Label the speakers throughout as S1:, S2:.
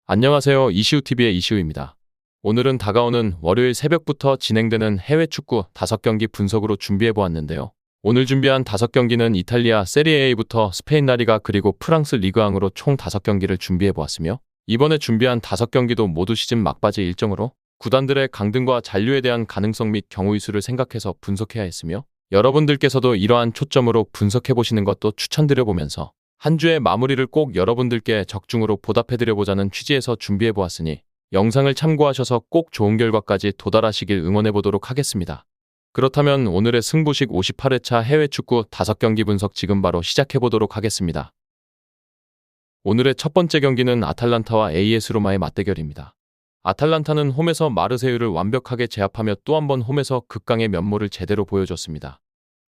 S1: 안녕하세요. 이시우TV의 이시우입니다. 오늘은 다가오는 월요일 새벽부터 진행되는 해외 축구 5경기 분석으로 준비해보았는데요. 오늘 준비한 5경기는 이탈리아 세리에A부터 스페인 라리가 그리고 프랑스 리그앙으로 총 5경기를 준비해보았으며 이번에 준비한 5경기도 모두 시즌 막바지 일정으로 구단들의 강등과 잔류에 대한 가능성 및 경우의 수를 생각해서 분석해야 했으며 여러분들께서도 이러한 초점으로 분석해보시는 것도 추천드려보면서 한 주의 마무리를 꼭 여러분들께 적중으로 보답해드려보자는 취지에서 준비해보았으니 영상을 참고하셔서 꼭 좋은 결과까지 도달하시길 응원해보도록 하겠습니다. 그렇다면 오늘의 승부식 58회차 해외 축구 5경기 분석 지금 바로 시작해보도록 하겠습니다. 오늘의 첫 번째 경기는 아탈란타와 AS 로마의 맞대결입니다. 아탈란타는 홈에서 마르세유를 완벽하게 제압하며 또 한 번 홈에서 극강의 면모를 제대로 보여줬습니다.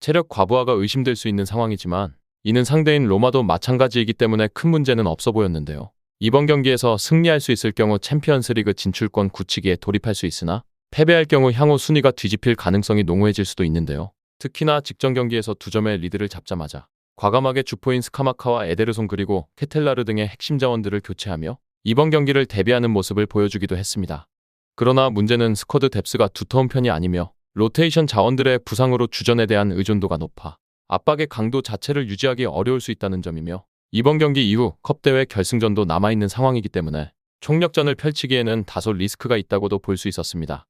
S1: 체력 과부하가 의심될 수 있는 상황이지만 이는 상대인 로마도 마찬가지이기 때문에 큰 문제는 없어 보였는데요. 이번 경기에서 승리할 수 있을 경우 챔피언스리그 진출권 굳히기에 돌입할 수 있으나 패배할 경우 향후 순위가 뒤집힐 가능성이 농후해질 수도 있는데요. 특히나 직전 경기에서 2점의 리드를 잡자마자 과감하게 주포인 스카마카와 에데르손 그리고 케텔라르 등의 핵심 자원들을 교체하며 이번 경기를 대비하는 모습을 보여주기도 했습니다. 그러나 문제는 스쿼드 뎁스가 두터운 편이 아니며 로테이션 자원들의 부상으로 주전에 대한 의존도가 높아 압박의 강도 자체를 유지하기 어려울 수 있다는 점이며 이번 경기 이후 컵대회 결승전도 남아있는 상황이기 때문에 총력전을 펼치기에는 다소 리스크가 있다고도 볼 수 있었습니다.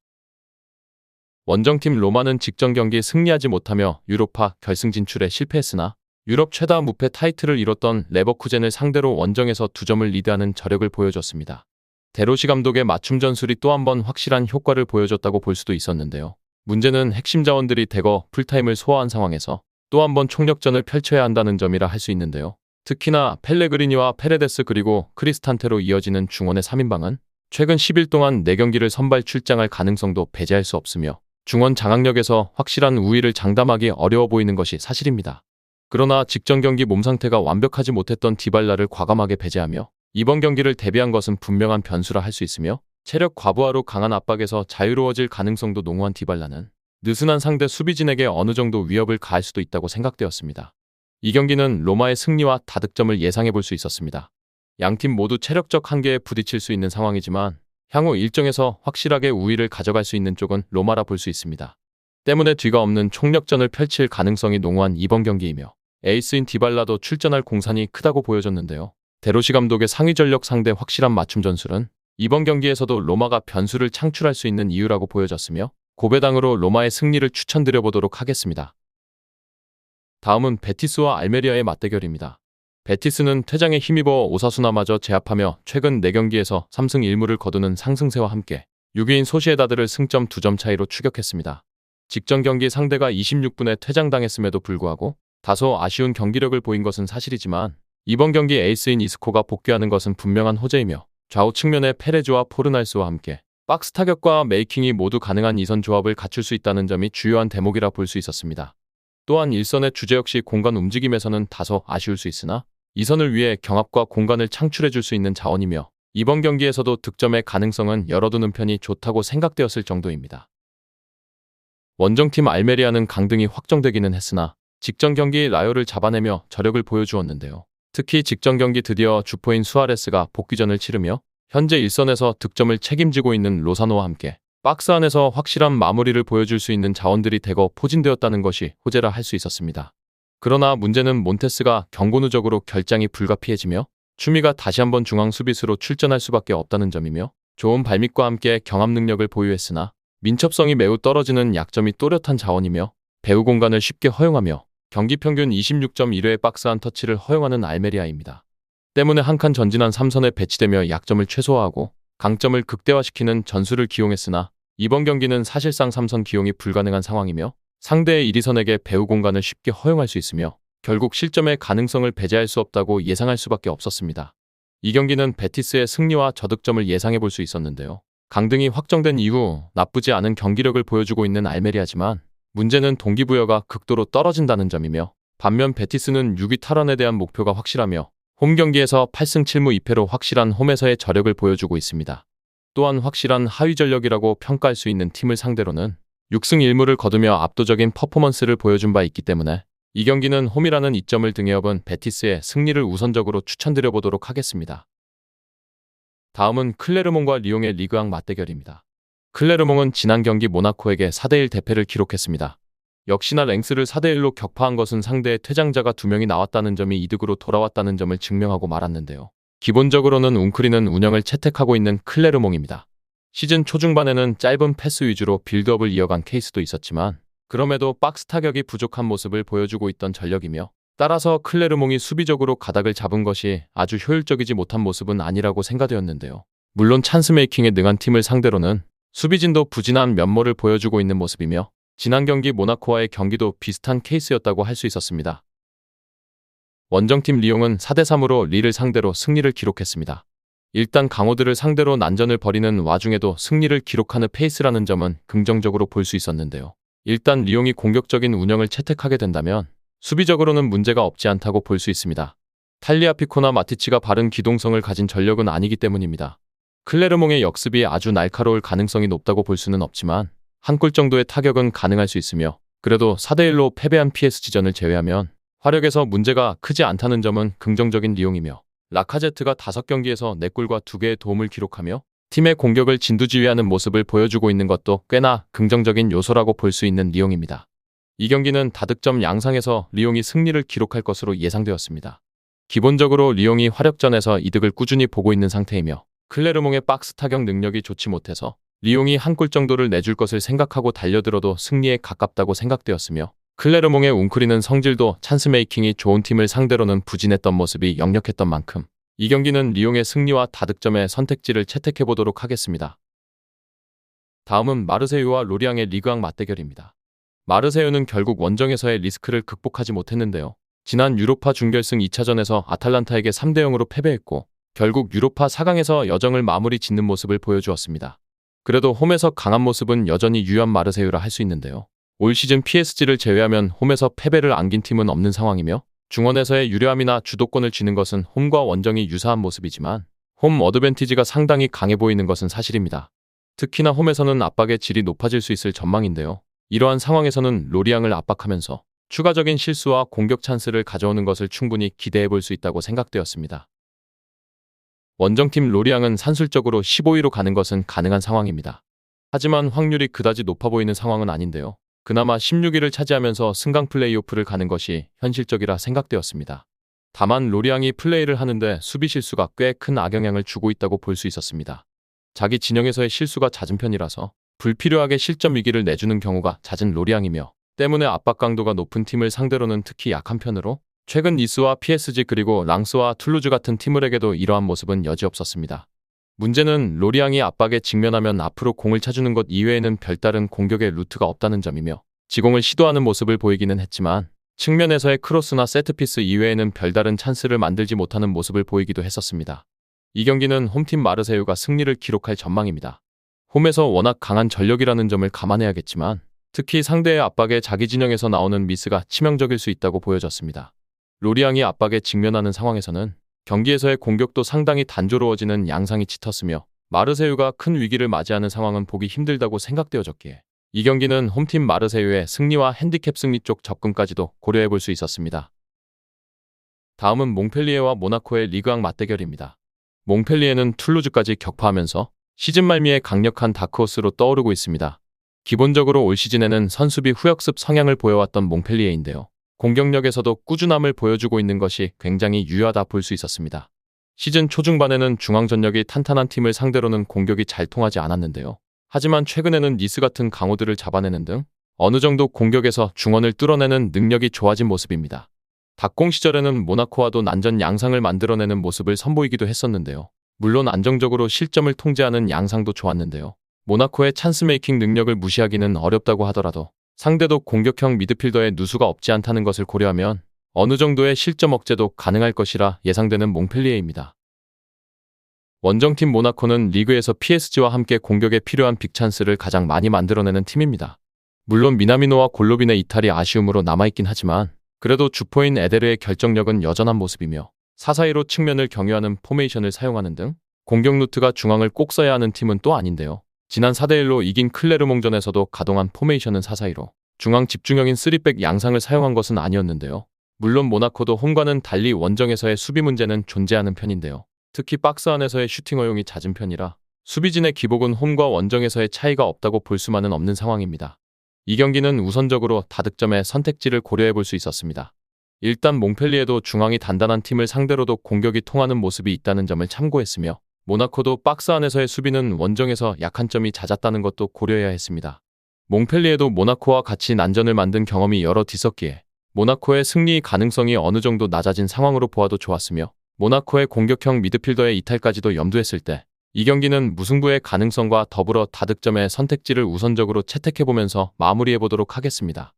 S1: 원정팀 로마는 직전 경기 승리하지 못하며 유로파 결승 진출에 실패했으나 유럽 최다 무패 타이틀을 이뤘던 레버쿠젠을 상대로 원정에서 2점을 리드하는 저력을 보여줬습니다. 데로시 감독의 맞춤 전술이 또 한 번 확실한 효과를 보여줬다고 볼 수도 있었는데요. 문제는 핵심 자원들이 대거 풀타임을 소화한 상황에서 또 한 번 총력전을 펼쳐야 한다는 점이라 할 수 있는데요. 특히나 펠레그리니와 페레데스 그리고 크리스탄테로 이어지는 중원의 3인방은 최근 10일 동안 4경기를 선발 출장할 가능성도 배제할 수 없으며 중원 장악력에서 확실한 우위를 장담하기 어려워 보이는 것이 사실입니다. 그러나 직전 경기 몸 상태가 완벽하지 못했던 디발라를 과감하게 배제하며 이번 경기를 대비한 것은 분명한 변수라 할 수 있으며 체력 과부하로 강한 압박에서 자유로워질 가능성도 농후한 디발라는 느슨한 상대 수비진에게 어느 정도 위협을 가할 수도 있다고 생각되었습니다. 이 경기는 로마의 승리와 다득점을 예상해 볼 수 있었습니다. 양팀 모두 체력적 한계에 부딪힐 수 있는 상황이지만 향후 일정에서 확실하게 우위를 가져갈 수 있는 쪽은 로마라 볼 수 있습니다. 때문에 뒤가 없는 총력전을 펼칠 가능성이 농후한 이번 경기이며 에이스인 디발라도 출전할 공산이 크다고 보여졌는데요. 데로시 감독의 상위 전력 상대 확실한 맞춤 전술은 이번 경기에서도 로마가 변수를 창출할 수 있는 이유라고 보여졌으며 고배당으로 로마의 승리를 추천드려보도록 하겠습니다. 다음은 베티스와 알메리아의 맞대결입니다. 베티스는 퇴장에 힘입어 오사수나마저 제압하며 최근 4경기에서 3승 1무를 거두는 상승세와 함께 6위인 소시에다드를 승점 2점 차이로 추격했습니다. 직전 경기 상대가 26분에 퇴장당했음에도 불구하고 다소 아쉬운 경기력을 보인 것은 사실이지만 이번 경기 에이스인 이스코가 복귀하는 것은 분명한 호재이며 좌우 측면의 페레즈와 포르날스와 함께 박스 타격과 메이킹이 모두 가능한 이선 조합을 갖출 수 있다는 점이 주요한 대목이라 볼 수 있었습니다. 또한 일선의 주제 역시 공간 움직임에서는 다소 아쉬울 수 있으나 이선을 위해 경합과 공간을 창출해 줄 수 있는 자원이며 이번 경기에서도 득점의 가능성은 열어두는 편이 좋다고 생각되었을 정도입니다. 원정팀 알메리아는 강등이 확정되기는 했으나 직전 경기 라요를 잡아내며 저력을 보여주었는데요. 특히 직전 경기 드디어 주포인 수아레스가 복귀전을 치르며 현재 일선에서 득점을 책임지고 있는 로사노와 함께 박스 안에서 확실한 마무리를 보여줄 수 있는 자원들이 대거 포진되었다는 것이 호재라 할 수 있었습니다. 그러나 문제는 몬테스가 경고 누적으로 결장이 불가피해지며 추미가 다시 한번 중앙 수비수로 출전할 수밖에 없다는 점이며 좋은 발밑과 함께 경합 능력을 보유했으나 민첩성이 매우 떨어지는 약점이 또렷한 자원이며 배후 공간을 쉽게 허용하며 경기 평균 26.1회 박스 안 터치를 허용하는 알메리아입니다. 때문에 한 칸 전진한 3선에 배치되며 약점을 최소화하고 강점을 극대화시키는 전술을 기용했으나 이번 경기는 사실상 3선 기용이 불가능한 상황이며 상대의 1위선에게 배후 공간을 쉽게 허용할 수 있으며 결국 실점의 가능성을 배제할 수 없다고 예상할 수밖에 없었습니다. 이 경기는 베티스의 승리와 저득점을 예상해 볼 수 있었는데요. 강등이 확정된 이후 나쁘지 않은 경기력을 보여주고 있는 알메리아지만 문제는 동기부여가 극도로 떨어진다는 점이며 반면 베티스는 6위 탈환에 대한 목표가 확실하며 홈 경기에서 8승 7무 2패로 확실한 홈에서의 저력을 보여주고 있습니다. 또한 확실한 하위 전력이라고 평가할 수 있는 팀을 상대로는 6승 1무를 거두며 압도적인 퍼포먼스를 보여준 바 있기 때문에 이 경기는 홈이라는 이점을 등에 업은 베티스의 승리를 우선적으로 추천드려보도록 하겠습니다. 다음은 클레르몽과 리옹의 리그왕 맞대결입니다. 클레르몽은 지난 경기 모나코에게 4대1 대패를 기록했습니다. 역시나 랭스를 4대1로 격파한 것은 상대의 퇴장자가 2명이 나왔다는 점이 이득으로 돌아왔다는 점을 증명하고 말았는데요. 기본적으로는 웅크리는 운영을 채택하고 있는 클레르몽입니다. 시즌 초중반에는 짧은 패스 위주로 빌드업을 이어간 케이스도 있었지만 그럼에도 박스 타격이 부족한 모습을 보여주고 있던 전력이며 따라서 클레르몽이 수비적으로 가닥을 잡은 것이 아주 효율적이지 못한 모습은 아니라고 생각되었는데요. 물론 찬스 메이킹에 능한 팀을 상대로는 수비진도 부진한 면모를 보여주고 있는 모습이며 지난 경기 모나코와의 경기도 비슷한 케이스였다고 할 수 있었습니다. 원정팀 리옹은 4대3으로 리를 상대로 승리를 기록했습니다. 일단 강호들을 상대로 난전을 벌이는 와중에도 승리를 기록하는 페이스라는 점은 긍정적으로 볼 수 있었는데요. 일단 리옹이 공격적인 운영을 채택하게 된다면 수비적으로는 문제가 없지 않다고 볼 수 있습니다. 탈리아피코나 마티치가 바른 기동성을 가진 전력은 아니기 때문입니다. 클레르몽의 역습이 아주 날카로울 가능성이 높다고 볼 수는 없지만 한 골 정도의 타격은 가능할 수 있으며 그래도 4대1로 패배한 PSG전을 제외하면 화력에서 문제가 크지 않다는 점은 긍정적인 리옹이며 라카제트가 5경기에서 4골과 2개의 도움을 기록하며 팀의 공격을 진두지휘하는 모습을 보여주고 있는 것도 꽤나 긍정적인 요소라고 볼 수 있는 리옹입니다. 이 경기는 다득점 양상에서 리옹이 승리를 기록할 것으로 예상되었습니다. 기본적으로 리옹이 화력전에서 이득을 꾸준히 보고 있는 상태이며 클레르몽의 박스 타격 능력이 좋지 못해서 리옹이 한 골 정도를 내줄 것을 생각하고 달려들어도 승리에 가깝다고 생각되었으며 클레르몽의 웅크리는 성질도 찬스 메이킹이 좋은 팀을 상대로는 부진했던 모습이 역력했던 만큼 이 경기는 리옹의 승리와 다득점의 선택지를 채택해보도록 하겠습니다. 다음은 마르세유와 로리앙의 리그왕 맞대결입니다. 마르세유는 결국 원정에서의 리스크를 극복하지 못했는데요. 지난 유로파 준결승 2차전에서 아탈란타에게 3대0으로 패배했고 결국 유로파 4강에서 여정을 마무리 짓는 모습을 보여주었습니다. 그래도 홈에서 강한 모습은 여전히 유효한 마르세유라 할 수 있는데요. 올 시즌 PSG를 제외하면 홈에서 패배를 안긴 팀은 없는 상황이며 중원에서의 유려함이나 주도권을 쥐는 것은 홈과 원정이 유사한 모습이지만 홈 어드밴티지가 상당히 강해 보이는 것은 사실입니다. 특히나 홈에서는 압박의 질이 높아질 수 있을 전망인데요. 이러한 상황에서는 로리앙을 압박하면서 추가적인 실수와 공격 찬스를 가져오는 것을 충분히 기대해 볼 수 있다고 생각되었습니다. 원정팀 로리앙은 산술적으로 15위로 가는 것은 가능한 상황입니다. 하지만 확률이 그다지 높아 보이는 상황은 아닌데요. 그나마 16위를 차지하면서 승강 플레이오프를 가는 것이 현실적이라 생각되었습니다. 다만 로리앙이 플레이를 하는데 수비 실수가 꽤 큰 악영향을 주고 있다고 볼 수 있었습니다. 자기 진영에서의 실수가 잦은 편이라서 불필요하게 실점 위기를 내주는 경우가 잦은 로리앙이며 때문에 압박 강도가 높은 팀을 상대로는 특히 약한 편으로 최근 니스와 PSG 그리고 랑스와 툴루즈 같은 팀들에게도 이러한 모습은 여지없었습니다. 문제는 로리앙이 압박에 직면하면 앞으로 공을 차주는 것 이외에는 별다른 공격의 루트가 없다는 점이며 지공을 시도하는 모습을 보이기는 했지만 측면에서의 크로스나 세트피스 이외에는 별다른 찬스를 만들지 못하는 모습을 보이기도 했었습니다. 이 경기는 홈팀 마르세유가 승리를 기록할 전망입니다. 홈에서 워낙 강한 전력이라는 점을 감안해야겠지만 특히 상대의 압박에 자기 진영에서 나오는 미스가 치명적일 수 있다고 보여졌습니다. 로리앙이 압박에 직면하는 상황에서는 경기에서의 공격도 상당히 단조로워지는 양상이 짙었으며 마르세유가 큰 위기를 맞이하는 상황은 보기 힘들다고 생각되어졌기에 이 경기는 홈팀 마르세유의 승리와 핸디캡 승리 쪽 접근까지도 고려해 볼 수 있었습니다. 다음은 몽펠리에와 모나코의 리그왕 맞대결입니다. 몽펠리에는 툴루즈까지 격파하면서 시즌 말미에 강력한 다크호스로 떠오르고 있습니다. 기본적으로 올 시즌에는 선수비 후역습 성향을 보여왔던 몽펠리에인데요. 공격력에서도 꾸준함을 보여주고 있는 것이 굉장히 유효하다 볼 수 있었습니다. 시즌 초중반에는 중앙 전력이 탄탄한 팀을 상대로는 공격이 잘 통하지 않았는데요. 하지만 최근에는 니스 같은 강호들을 잡아내는 등 어느 정도 공격에서 중원을 뚫어내는 능력이 좋아진 모습입니다. 닭공 시절에는 모나코와도 난전 양상을 만들어내는 모습을 선보이기도 했었는데요. 물론 안정적으로 실점을 통제하는 양상도 좋았는데요. 모나코의 찬스 메이킹 능력을 무시하기는 어렵다고 하더라도 상대도 공격형 미드필더의 누수가 없지 않다는 것을 고려하면 어느 정도의 실점 억제도 가능할 것이라 예상되는 몽펠리에입니다. 원정팀 모나코는 리그에서 PSG와 함께 공격에 필요한 빅찬스를 가장 많이 만들어내는 팀입니다. 물론 미나미노와 골로빈의 이탈이 아쉬움으로 남아있긴 하지만 그래도 주포인 에데르의 결정력은 여전한 모습이며 4-4-2로 측면을 경유하는 포메이션을 사용하는 등 공격 루트가 중앙을 꼭 써야 하는 팀은 또 아닌데요. 지난 4대1로 이긴 클레르몽전에서도 가동한 포메이션은 4-4-2로 중앙 집중형인 3백 양상을 사용한 것은 아니었는데요. 물론 모나코도 홈과는 달리 원정에서의 수비 문제는 존재하는 편인데요. 특히 박스 안에서의 슈팅 허용이 잦은 편이라 수비진의 기복은 홈과 원정에서의 차이가 없다고 볼 수만은 없는 상황입니다. 이 경기는 우선적으로 다득점의 선택지를 고려해 볼 수 있었습니다. 일단 몽펠리에도 중앙이 단단한 팀을 상대로도 공격이 통하는 모습이 있다는 점을 참고했으며 모나코도 박스 안에서의 수비는 원정에서 약한 점이 잦았다는 것도 고려해야 했습니다. 몽펠리에도 모나코와 같이 난전을 만든 경험이 여러 있었기에 모나코의 승리 가능성이 어느 정도 낮아진 상황으로 보아도 좋았으며 모나코의 공격형 미드필더의 이탈까지도 염두했을 때 이 경기는 무승부의 가능성과 더불어 다득점의 선택지를 우선적으로 채택해보면서 마무리해보도록 하겠습니다.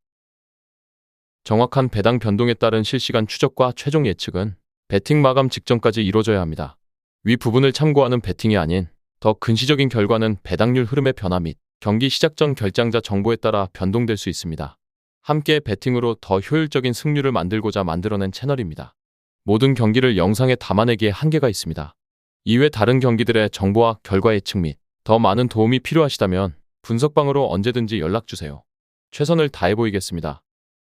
S1: 정확한 배당 변동에 따른 실시간 추적과 최종 예측은 배팅 마감 직전까지 이루어져야 합니다. 위 부분을 참고하는 배팅이 아닌 더 근시적인 결과는 배당률 흐름의 변화 및 경기 시작 전 결장자 정보에 따라 변동될 수 있습니다. 함께 배팅으로 더 효율적인 승률을 만들고자 만들어낸 채널입니다. 모든 경기를 영상에 담아내기에 한계가 있습니다. 이외 다른 경기들의 정보와 결과 예측 및 더 많은 도움이 필요하시다면 분석방으로 언제든지 연락주세요. 최선을 다해 보이겠습니다.